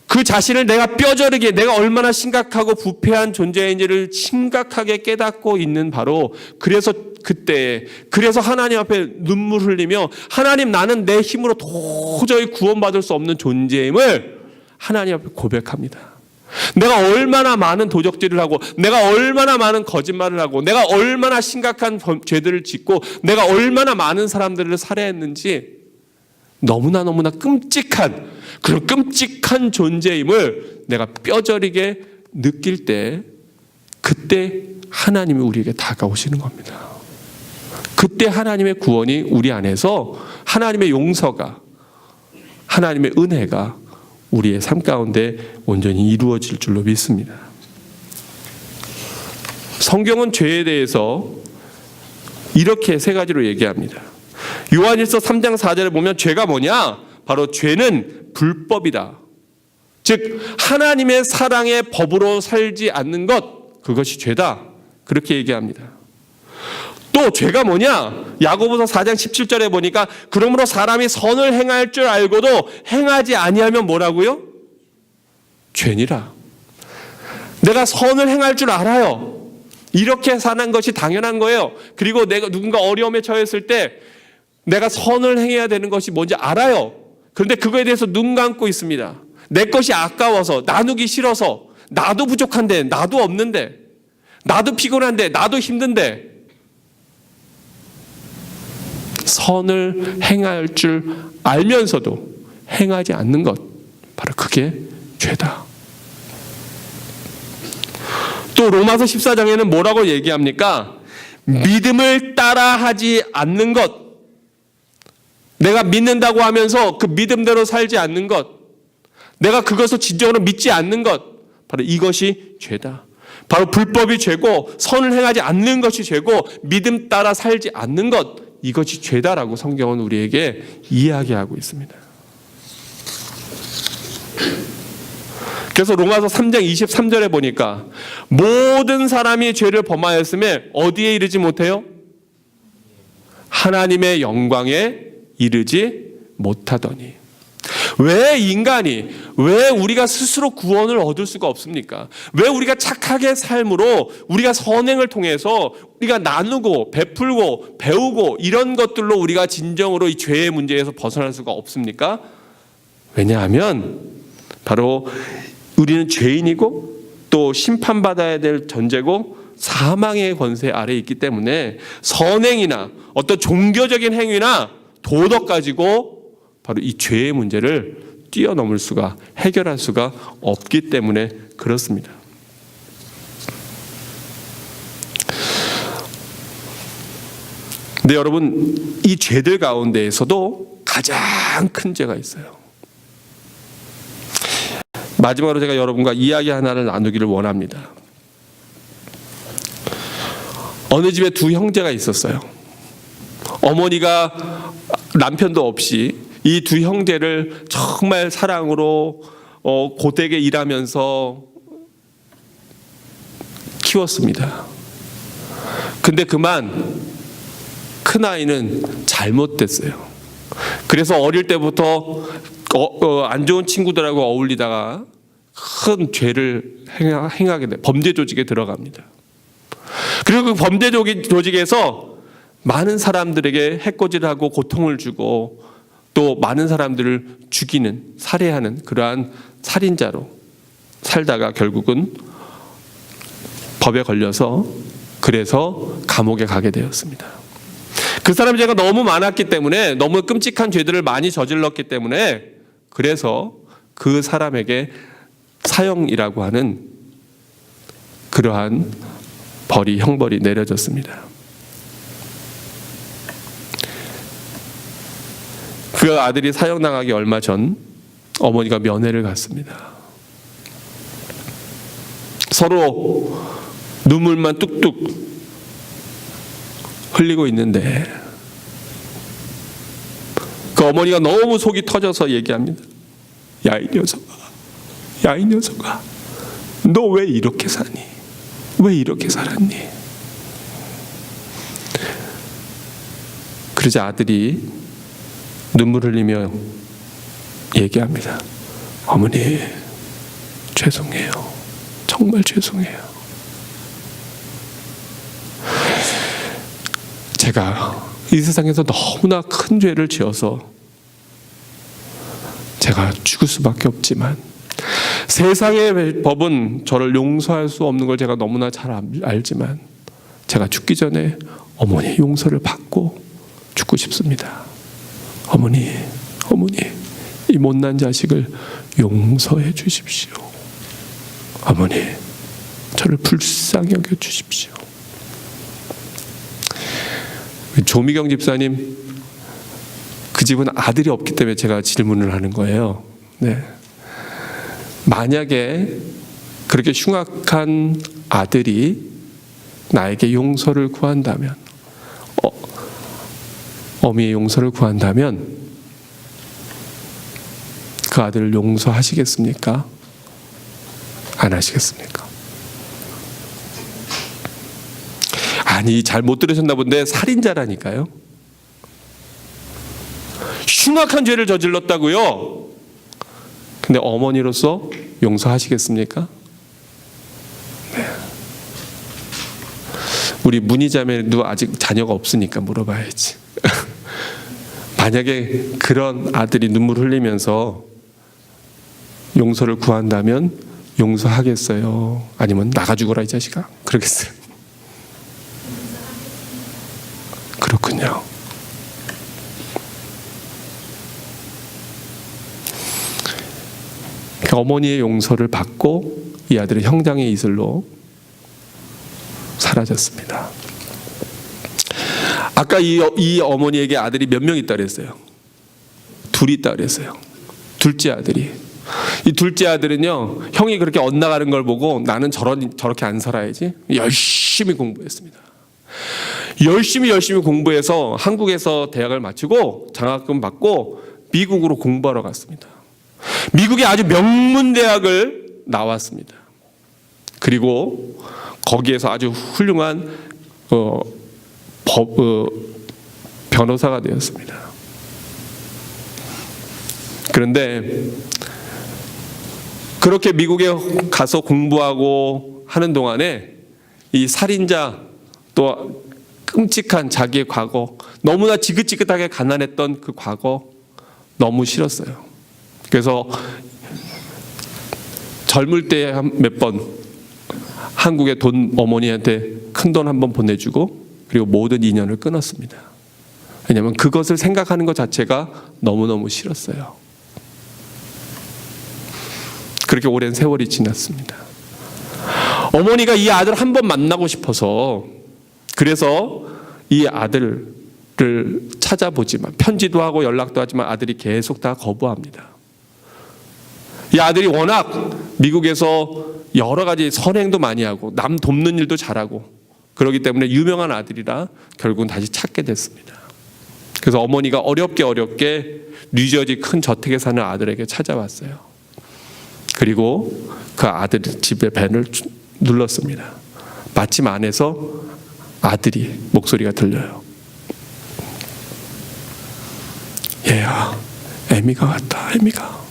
그 자신을 내가 뼈저리게 내가 얼마나 심각하고 부패한 존재인지를 심각하게 깨닫고 있는, 바로 그래서 그때, 그래서 하나님 앞에 눈물 흘리며 하나님 나는 내 힘으로 도저히 구원받을 수 없는 존재임을 하나님 앞에 고백합니다. 내가 얼마나 많은 도적질을 하고, 내가 얼마나 많은 거짓말을 하고, 내가 얼마나 심각한 죄들을 짓고, 내가 얼마나 많은 사람들을 살해했는지 너무나 끔찍한, 그런 끔찍한 존재임을 내가 뼈저리게 느낄 때, 그때 하나님이 우리에게 다가오시는 겁니다. 그때 하나님의 구원이 우리 안에서, 하나님의 용서가, 하나님의 은혜가 우리의 삶 가운데 온전히 이루어질 줄로 믿습니다. 성경은 죄에 대해서 이렇게 세 가지로 얘기합니다. 요한일서 3장 4절에 보면 죄가 뭐냐? 바로 죄는 불법이다. 즉 하나님의 사랑의 법으로 살지 않는 것, 그것이 죄다. 그렇게 얘기합니다. 또 죄가 뭐냐? 야고보서 4장 17절에 보니까 그러므로 사람이 선을 행할 줄 알고도 행하지 아니하면 뭐라고요? 죄니라. 내가 선을 행할 줄 알아요. 이렇게 사는 것이 당연한 거예요. 그리고 내가 누군가 어려움에 처했을 때 내가 선을 행해야 되는 것이 뭔지 알아요. 그런데 그거에 대해서 눈 감고 있습니다. 내 것이 아까워서, 나누기 싫어서, 나도 부족한데, 나도 없는데, 나도 피곤한데, 나도 힘든데, 선을 행할 줄 알면서도 행하지 않는 것, 바로 그게 죄다. 또 로마서 14장에는 뭐라고 얘기합니까? 믿음을 따라하지 않는 것, 내가 믿는다고 하면서 그 믿음대로 살지 않는 것, 내가 그것을 진정으로 믿지 않는 것, 바로 이것이 죄다. 바로 불법이 죄고 선을 행하지 않는 것이 죄고 믿음 따라 살지 않는 것, 이것이 죄다라고 성경은 우리에게 이야기하고 있습니다. 그래서 로마서 3장 23절에 보니까 모든 사람이 죄를 범하였음에 어디에 이르지 못해요? 하나님의 영광에 이르지 못하더니. 왜 인간이, 왜 우리가 스스로 구원을 얻을 수가 없습니까? 왜 우리가 착하게 삶으로, 우리가 선행을 통해서 우리가 나누고 베풀고 배우고 이런 것들로 우리가 진정으로 이 죄의 문제에서 벗어날 수가 없습니까? 왜냐하면 바로 우리는 죄인이고 또 심판받아야 될 존재고 사망의 권세 아래에 있기 때문에 선행이나 어떤 종교적인 행위나 도덕 가지고 바로 이 죄의 문제를 뛰어넘을 수가, 해결할 수가 없기 때문에 그렇습니다. 근데 여러분, 이 죄들 가운데에서도 가장 큰 죄가 있어요. 마지막으로 제가 여러분과 이야기 하나를 나누기를 원합니다. 어느 집에 두 형제가 있었어요. 어머니가 남편도 없이 이 두 형제를 정말 사랑으로 고되게 일하면서 키웠습니다. 근데 그만 큰아이는 잘못됐어요. 그래서 어릴 때부터 안 좋은 친구들하고 어울리다가 큰 죄를 행하게 돼, 범죄 조직에 들어갑니다. 그리고 그 범죄 조직에서 많은 사람들에게 해코지를 하고 고통을 주고 또 많은 사람들을 죽이는, 살해하는 그러한 살인자로 살다가 결국은 법에 걸려서 그래서 감옥에 가게 되었습니다. 그 사람의 죄가 너무 많았기 때문에, 너무 끔찍한 죄들을 많이 저질렀기 때문에 그래서 그 사람에게 사형이라고 하는 그러한 형벌이 내려졌습니다. 그 아들이 사형당하기 얼마 전 어머니가 면회를 갔습니다. 서로 눈물만 뚝뚝 흘리고 있는데 그 어머니가 너무 속이 터져서 얘기합니다. 야, 이 녀석아, 너 왜 이렇게 사니? 왜 이렇게 살았니? 그러자 아들이 눈물 흘리며 얘기합니다. 어머니, 죄송해요. 정말 죄송해요. 제가 이 세상에서 너무나 큰 죄를 지어서 제가 죽을 수밖에 없지만 세상의 법은 저를 용서할 수 없는 걸 제가 너무나 잘 알지만 제가 죽기 전에 어머니의 용서를 받고 죽고 싶습니다. 어머니, 이 못난 자식을 용서해 주십시오. 어머니, 저를 불쌍히 여겨 주십시오. 조미경 집사님, 그 집은 아들이 없기 때문에 제가 질문을 하는 거예요. 네. 만약에 그렇게 흉악한 아들이 나에게 용서를 구한다면, 어미의 용서를 구한다면 그 아들을 용서하시겠습니까? 안 하시겠습니까? 아니, 잘 못 들으셨나 본데 살인자라니까요. 흉악한 죄를 저질렀다고요. 근데 어머니로서 용서하시겠습니까? 네. 우리 문희자매도 아직 자녀가 없으니까 물어봐야지. 만약에 그런 아들이 눈물 흘리면서 용서를 구한다면 용서하겠어요? 아니면 나가 죽어라 이 자식아? 그러겠어요? 그렇군요. 그 어머니의 용서를 받고 이 아들은 형장의 이슬로 사라졌습니다. 아까 이 어머니에게 아들이 몇 명 있다 그랬어요? 둘이 있다 그랬어요. 둘째 아들이. 이 둘째 아들은요, 형이 그렇게 엇나가는 걸 보고 나는 저렇게 안 살아야지 열심히 공부했습니다. 열심히 공부해서 한국에서 대학을 마치고 장학금 받고 미국으로 공부하러 갔습니다. 미국의 아주 명문 대학을 나왔습니다. 그리고 거기에서 아주 훌륭한 변호사가 되었습니다. 그런데 그렇게 미국에 가서 공부하고 하는 동안에 이 살인자 또 끔찍한 자기의 과거, 너무나 지긋지긋하게 가난했던 그 과거 너무 싫었어요. 그래서 젊을 때 몇 번 한국의 어머니한테 큰 돈 한 번 보내주고 그리고 모든 인연을 끊었습니다. 왜냐하면 그것을 생각하는 것 자체가 너무너무 싫었어요. 그렇게 오랜 세월이 지났습니다. 어머니가 이 아들을 한 번 만나고 싶어서 그래서 이 아들을 찾아보지만 편지도 하고 연락도 하지만 아들이 계속 다 거부합니다. 이 아들이 워낙 미국에서 여러 가지 선행도 많이 하고 남 돕는 일도 잘하고 그렇기 때문에 유명한 아들이라 결국은 다시 찾게 됐습니다. 그래서 어머니가 어렵게 뉴저지 큰 저택에 사는 아들에게 찾아왔어요. 그리고 그 아들 집에 벤을 눌렀습니다. 마침 안에서 아들이 목소리가 들려요. 얘야, 애미가 왔다. 애미가.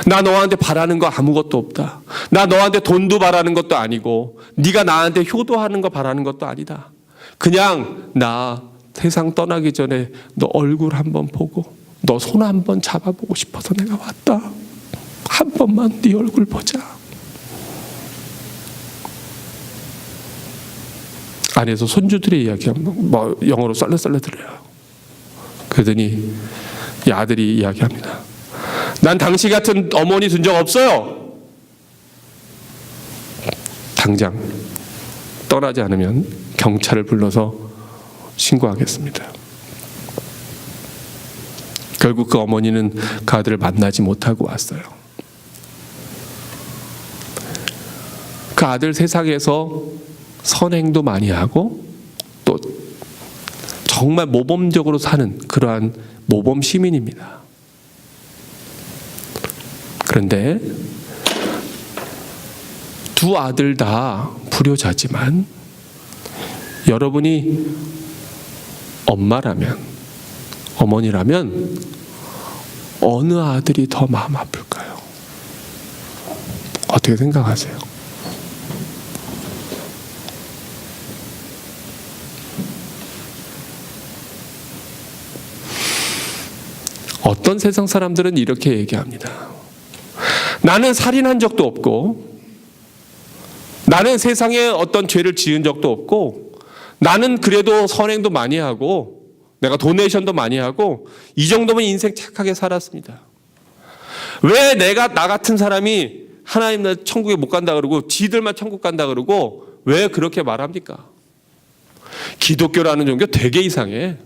나 너한테 바라는 거 아무것도 없다. 나 너한테 돈도 바라는 것도 아니고 네가 나한테 효도하는 거 바라는 것도 아니다. 그냥 나 세상 떠나기 전에 너 얼굴 한번 보고 너 손 한번 잡아보고 싶어서 내가 왔다. 한 번만 네 얼굴 보자. 안에서 손주들의 이야기하면 뭐 영어로 썰레썰레 들려요. 그러더니 이 아들이 이야기합니다. 난 당신 같은 어머니 둔 적 없어요. 당장 떠나지 않으면 경찰을 불러서 신고하겠습니다. 결국 그 어머니는 그 아들을 만나지 못하고 왔어요. 그 아들 세상에서 선행도 많이 하고 또 정말 모범적으로 사는 그러한 모범 시민입니다. 그런데 두 아들 다 불효자지만 여러분이 엄마라면 어머니라면 어느 아들이 더 마음 아플까요? 어떻게 생각하세요? 어떤 세상 사람들은 이렇게 얘기합니다. 나는 살인한 적도 없고 나는 세상에 어떤 죄를 지은 적도 없고 나는 그래도 선행도 많이 하고 내가 도네이션도 많이 하고 이 정도면 인생 착하게 살았습니다. 왜 나 같은 사람이 하나님 천국에 못 간다 그러고 지들만 천국 간다 그러고 왜 그렇게 말합니까? 기독교라는 종교 되게 이상해.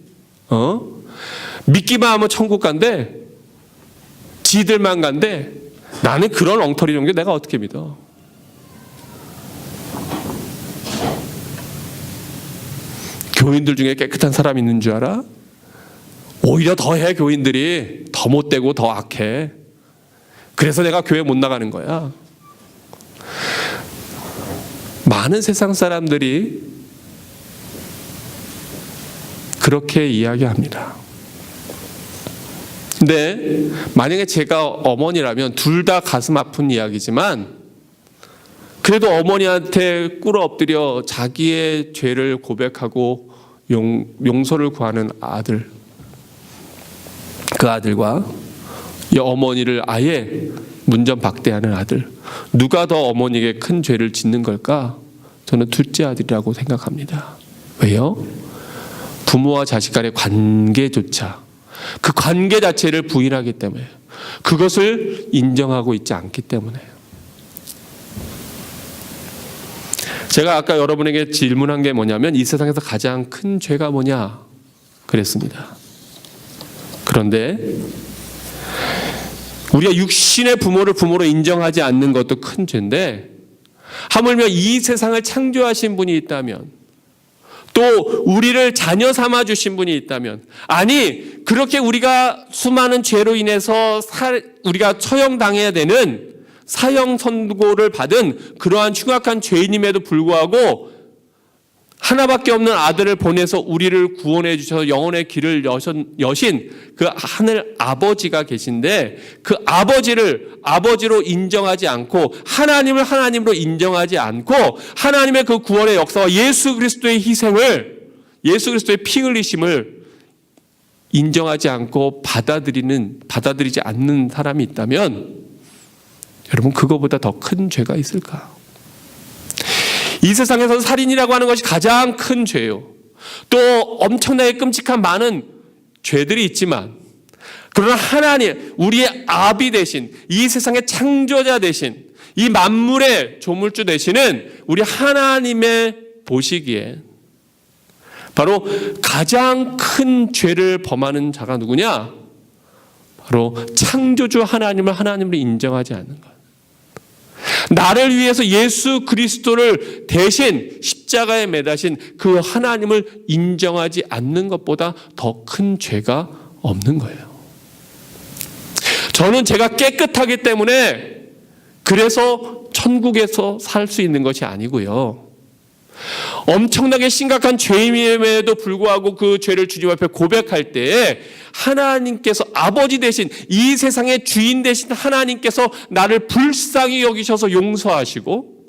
믿기만 하면 천국 간대. 지들만 간대. 나는 그런 엉터리 종교 내가 어떻게 믿어? 교인들 중에 깨끗한 사람 있는 줄 알아? 오히려 더해. 교인들이 더 못되고 더 악해. 그래서 내가 교회 못 나가는 거야. 많은 세상 사람들이 그렇게 이야기합니다. 근데 만약에 제가 어머니라면 둘 다 가슴 아픈 이야기지만 그래도 어머니한테 꿇어 엎드려 자기의 죄를 고백하고 용서를 구하는 아들, 그 아들과 이 어머니를 아예 문전박대하는 아들, 누가 더 어머니에게 큰 죄를 짓는 걸까? 저는 둘째 아들이라고 생각합니다. 왜요? 부모와 자식 간의 관계조차, 그 관계 자체를 부인하기 때문에, 그것을 인정하고 있지 않기 때문에. 제가 아까 여러분에게 질문한 게 뭐냐면 이 세상에서 가장 큰 죄가 뭐냐 그랬습니다. 그런데 우리가 육신의 부모를 부모로 인정하지 않는 것도 큰 죄인데, 하물며 이 세상을 창조하신 분이 있다면, 또 우리를 자녀 삼아 주신 분이 있다면, 아니 그렇게 우리가 수많은 죄로 인해서 우리가 처형당해야 되는 사형 선고를 받은 그러한 흉악한 죄인임에도 불구하고 하나밖에 없는 아들을 보내서 우리를 구원해 주셔서 영혼의 길을 여신 그 하늘 아버지가 계신데, 그 아버지를 아버지로 인정하지 않고 하나님을 하나님으로 인정하지 않고 하나님의 그 구원의 역사와 예수 그리스도의 희생을, 예수 그리스도의 피 흘리심을 인정하지 않고 받아들이지 않는 사람이 있다면, 여러분 그거보다 더 큰 죄가 있을까? 이 세상에서 살인이라고 하는 것이 가장 큰 죄요. 또 엄청나게 끔찍한 많은 죄들이 있지만, 그러나 하나님, 우리의 아비 되신, 이 세상의 창조자 되신, 이 만물의 조물주 되시는 우리 하나님의 보시기에 바로 가장 큰 죄를 범하는 자가 누구냐? 바로 창조주 하나님을 하나님으로 인정하지 않는 것. 나를 위해서 예수 그리스도를 대신 십자가에 매다신 그 하나님을 인정하지 않는 것보다 더 큰 죄가 없는 거예요. 저는 제가 깨끗하기 때문에 그래서 천국에서 살 수 있는 것이 아니고요. 엄청나게 심각한 죄임에도 불구하고 그 죄를 주님 앞에 고백할 때에 하나님께서 아버지 되신, 이 세상의 주인 되신 하나님께서 나를 불쌍히 여기셔서 용서하시고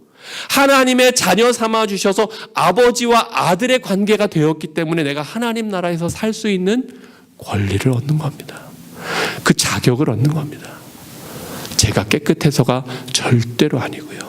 하나님의 자녀 삼아 주셔서 아버지와 아들의 관계가 되었기 때문에 내가 하나님 나라에서 살 수 있는 권리를 얻는 겁니다. 그 자격을 얻는 겁니다. 제가 깨끗해서가 절대로 아니고요.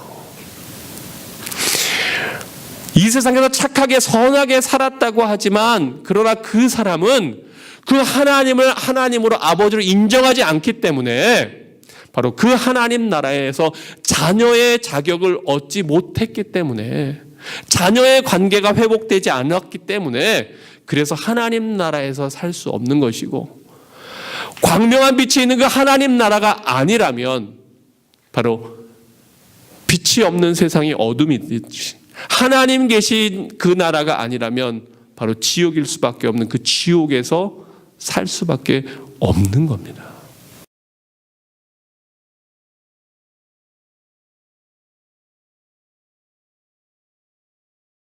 이 세상에서 착하게 선하게 살았다고 하지만, 그러나 그 사람은 그 하나님을 하나님으로 아버지로 인정하지 않기 때문에 바로 그 하나님 나라에서 자녀의 자격을 얻지 못했기 때문에, 자녀의 관계가 회복되지 않았기 때문에, 그래서 하나님 나라에서 살 수 없는 것이고, 광명한 빛이 있는 그 하나님 나라가 아니라면 바로 빛이 없는 세상이 어둠이 있듯이, 하나님 계신 그 나라가 아니라면 바로 지옥일 수밖에 없는 그 지옥에서 살 수밖에 없는 겁니다.